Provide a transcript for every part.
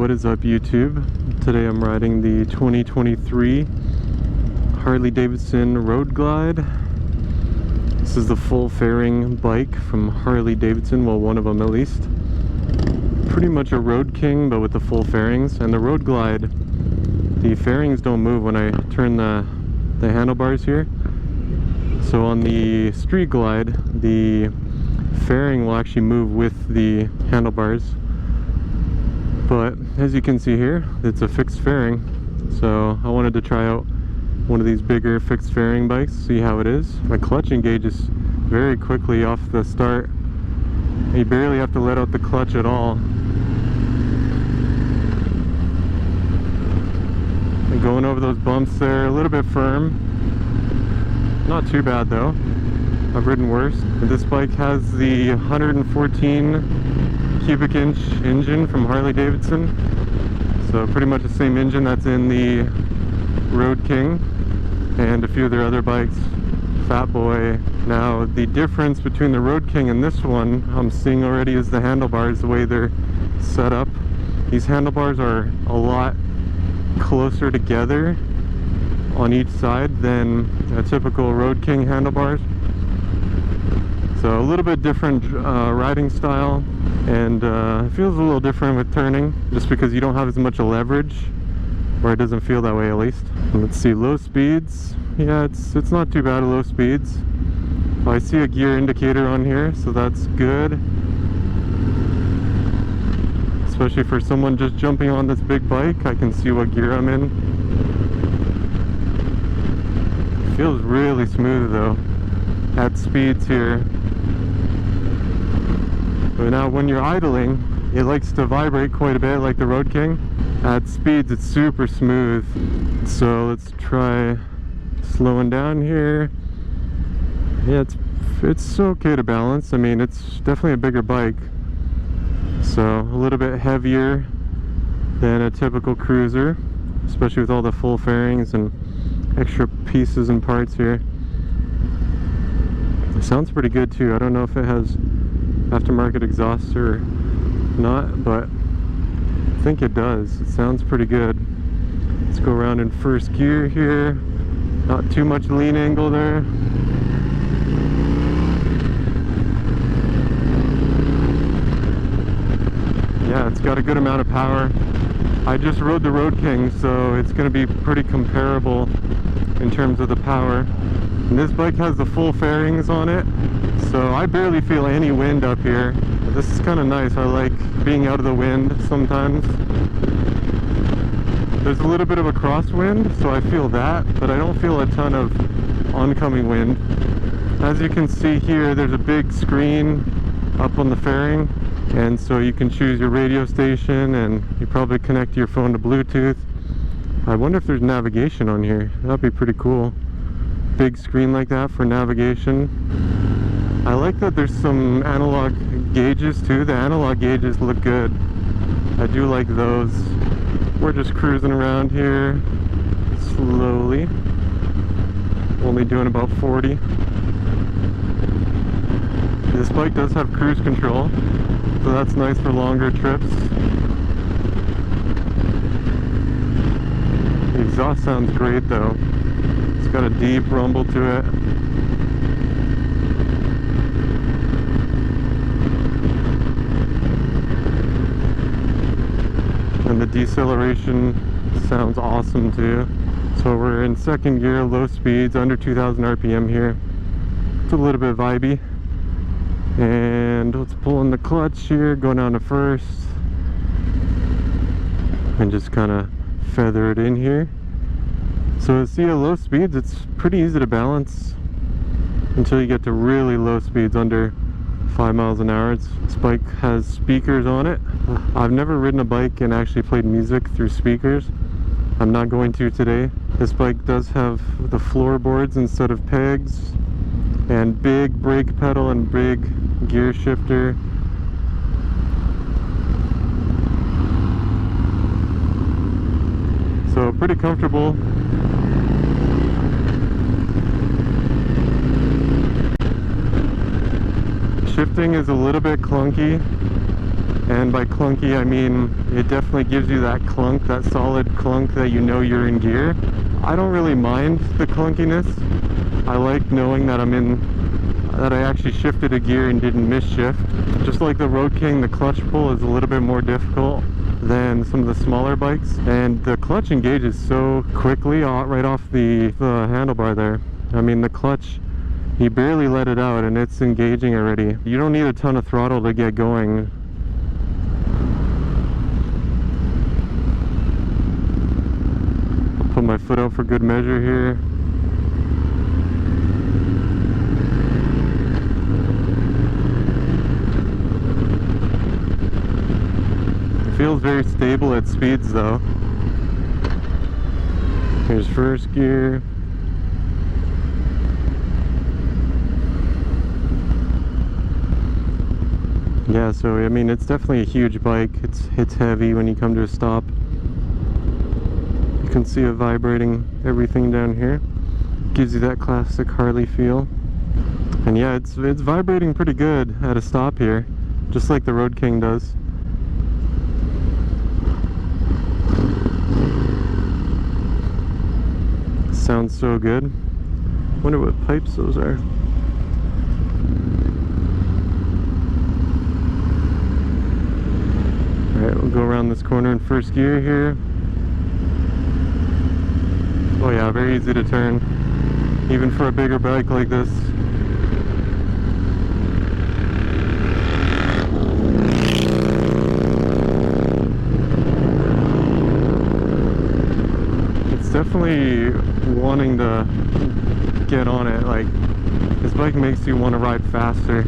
What is up, YouTube? Today I'm riding the 2023 Harley-Davidson Road Glide. This is the full fairing bike from Harley-Davidson, well, one of them at least. Pretty much a road king, but with the full fairings. And the Road Glide, the fairings don't move when I turn the handlebars here. So on the Street Glide, the fairing will actually move with the handlebars. But as you can see here, it's a fixed fairing. So I wanted to try out one of these bigger fixed fairing bikes, see how it is. My clutch engages very quickly off the start. You barely have to let out the clutch at all. And going over those bumps there, a little bit firm. Not too bad though. I've ridden worse. But this bike has the 114 cubic inch engine from Harley-Davidson. So pretty much the same engine that's in the Road King and a few of their other bikes. Fat Boy. Now the difference between the Road King and this one I'm seeing already is the handlebars, the way they're set up. These handlebars are a lot closer together on each side than a typical Road King handlebars. So a little bit different riding style, and it feels a little different with turning just because you don't have as much leverage, or it doesn't feel that way at least. Let's see, low speeds. Yeah, it's not too bad at low speeds. I see a gear indicator on here, so that's good. Especially for someone just jumping on this big bike, I can see what gear I'm in. Feels really smooth though at speeds here. But now when you're idling, it likes to vibrate quite a bit like the Road King. At speeds it's super smooth. So let's try slowing down here. Yeah, it's okay to balance. I mean, it's definitely a bigger bike, so a little bit heavier than a typical cruiser, especially with all the full fairings and extra pieces and parts here. It sounds pretty good too. I don't know if it has aftermarket exhaust or not, but I think it does. It sounds pretty good. Let's go around in first gear here. Not too much lean angle there. Yeah, it's got a good amount of power. I just rode the Road King, so it's going to be pretty comparable in terms of the power. And this bike has the full fairings on it, so I barely feel any wind up here. This is kind of nice. I like being out of the wind sometimes. There's a little bit of a crosswind, so I feel that, but I don't feel a ton of oncoming wind. As you can see here, there's a big screen up on the fairing, and so you can choose your radio station, and you probably connect your phone to Bluetooth. I wonder if there's navigation on here. That'd be pretty cool. Big screen like that for navigation. I like that there's some analog gauges too. The analog gauges look good. I do like those. We're just cruising around here slowly. Only doing about 40. This bike does have cruise control, so that's nice for longer trips. The exhaust sounds great though. It's got a deep rumble to it. And the deceleration sounds awesome too. So we're in second gear, low speeds, under 2,000 RPM here. It's a little bit vibey. And let's pull in the clutch here, go down to first. And just kind of feather it in here. So see, at low speeds, it's pretty easy to balance until you get to really low speeds, under 5 miles an hour. This bike has speakers on it. I've never ridden a bike and actually played music through speakers. I'm not going to today. This bike does have the floorboards instead of pegs, and big brake pedal and big gear shifter. So pretty comfortable. Shifting is a little bit clunky. And by clunky, I mean it definitely gives you that clunk, that solid clunk that you know you're in gear. I don't really mind the clunkiness. I like knowing that that I actually shifted a gear and didn't miss shift. Just like the Road King, the clutch pull is a little bit more difficult than some of the smaller bikes, and the clutch engages so quickly right off the handlebar there. I mean, the clutch, you barely let it out and it's engaging already. You don't need a ton of throttle to get going. I'll put my foot out for good measure here. Feels very stable at speeds though. Here's first gear. Yeah, so I mean it's definitely a huge bike. It's heavy when you come to a stop. You can see it vibrating everything down here. Gives you that classic Harley feel. And yeah, it's vibrating pretty good at a stop here, just like the Road King does. Sounds so good. Wonder what pipes those are. Alright, we'll go around this corner in first gear here. Oh yeah, very easy to turn, even for a bigger bike like this. It's definitely wanting to get on it. Like, this bike makes you want to ride faster.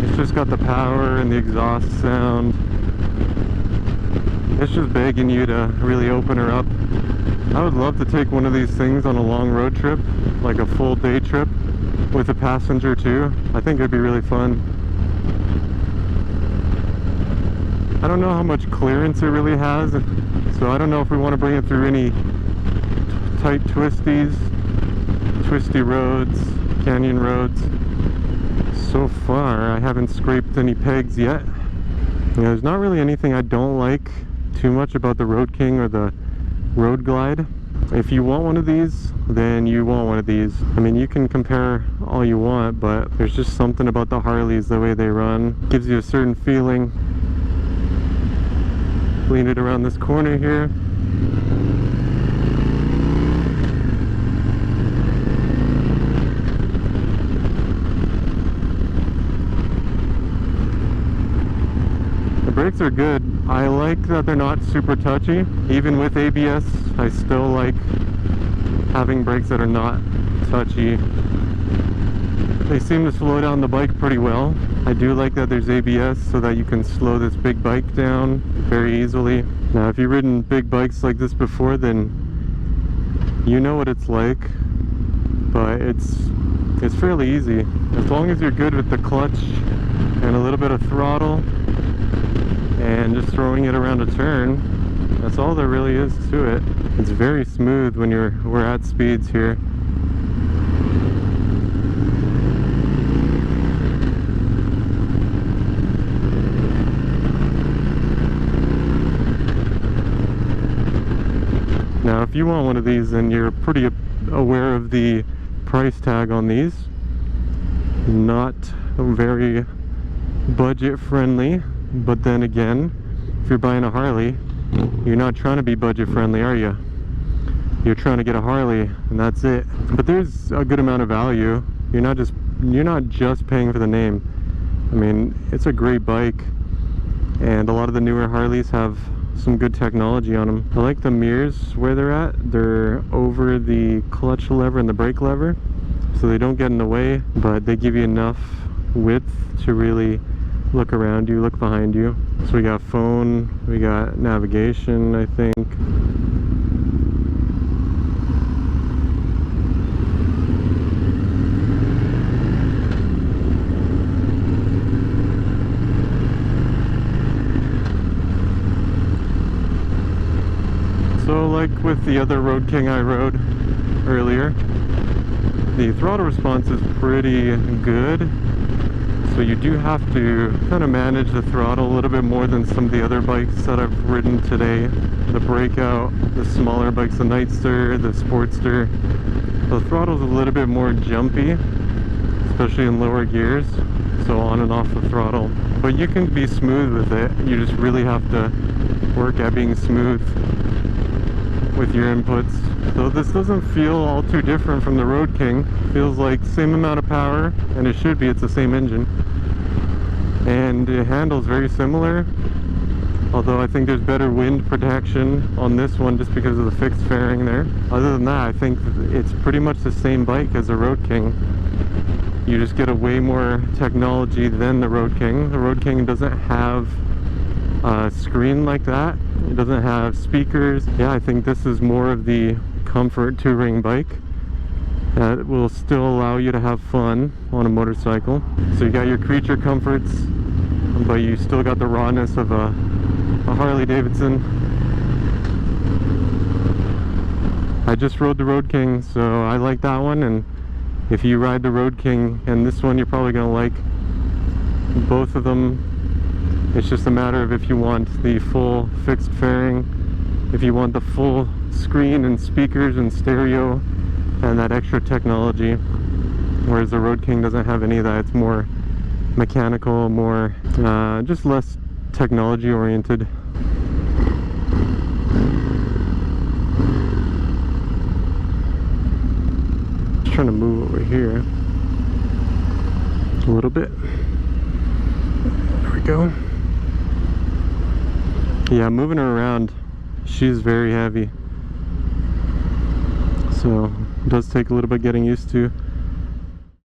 It's just got the power and the exhaust sound. It's just begging you to really open her up. I would love to take one of these things on a long road trip, like a full day trip with a passenger too. I think it'd be really fun. I don't know how much clearance it really has, so I don't know if we want to bring it through any tight twisty roads, canyon roads. So far I haven't scraped any pegs yet. You know, there's not really anything I don't like too much about the Road King or the Road Glide. If you want one of these, then you want one of these. I mean, you can compare all you want, but there's just something about the Harleys, the way they run, gives you a certain feeling. Lean it around this corner here. Brakes are good. I like that they're not super touchy. Even with ABS, I still like having brakes that are not touchy. They seem to slow down the bike pretty well. I do like that there's ABS so that you can slow this big bike down very easily. Now, if you've ridden big bikes like this before, then you know what it's like, but it's fairly easy. As long as you're good with the clutch and a little bit of throttle, and just throwing it around a turn, that's all there really is to it. It's very smooth when we're at speeds here. Now, if you want one of these, then you're pretty aware of the price tag on these. Not very budget friendly. But then again, if you're buying a Harley, you're not trying to be budget friendly, are you? You're trying to get a Harley, and that's it. But there's a good amount of value. You're not just paying for the name. I mean, it's a great bike, and a lot of the newer Harleys have some good technology on them. I like the mirrors where they're at. They're over the clutch lever and the brake lever, so they don't get in the way, but they give you enough width to really look around you, look behind you. So we got phone, we got navigation, I think. So like with the other Road King I rode earlier, the throttle response is pretty good. So you do have to kind of manage the throttle a little bit more than some of the other bikes that I've ridden today. The Breakout, the smaller bikes, the Nightster, the Sportster. The throttle's a little bit more jumpy, especially in lower gears, so on and off the throttle. But you can be smooth with it. You just really have to work at being smooth with your inputs. So this doesn't feel all too different from the Road King. Feels like same amount of power, and it should be, it's the same engine. And it handles very similar, although I think there's better wind protection on this one just because of the fixed fairing there. Other than that, I think it's pretty much the same bike as the Road King. You just get a way more technology than the Road King. The Road King doesn't have a screen like that. It doesn't have speakers. Yeah, I think this is more of the comfort touring bike that will still allow you to have fun on a motorcycle. So you got your creature comforts, but you still got the rawness of a Harley-Davidson. I just rode the Road King, so I like that one, and if you ride the Road King and this one, you're probably gonna like both of them. It's just a matter of if you want the full fixed fairing, if you want the full screen and speakers and stereo and that extra technology, whereas the Road King doesn't have any of that. It's more mechanical, more just less technology oriented. Just trying to move over here a little bit. There we go. Yeah, moving her around, she's very heavy, so it does take a little bit getting used to.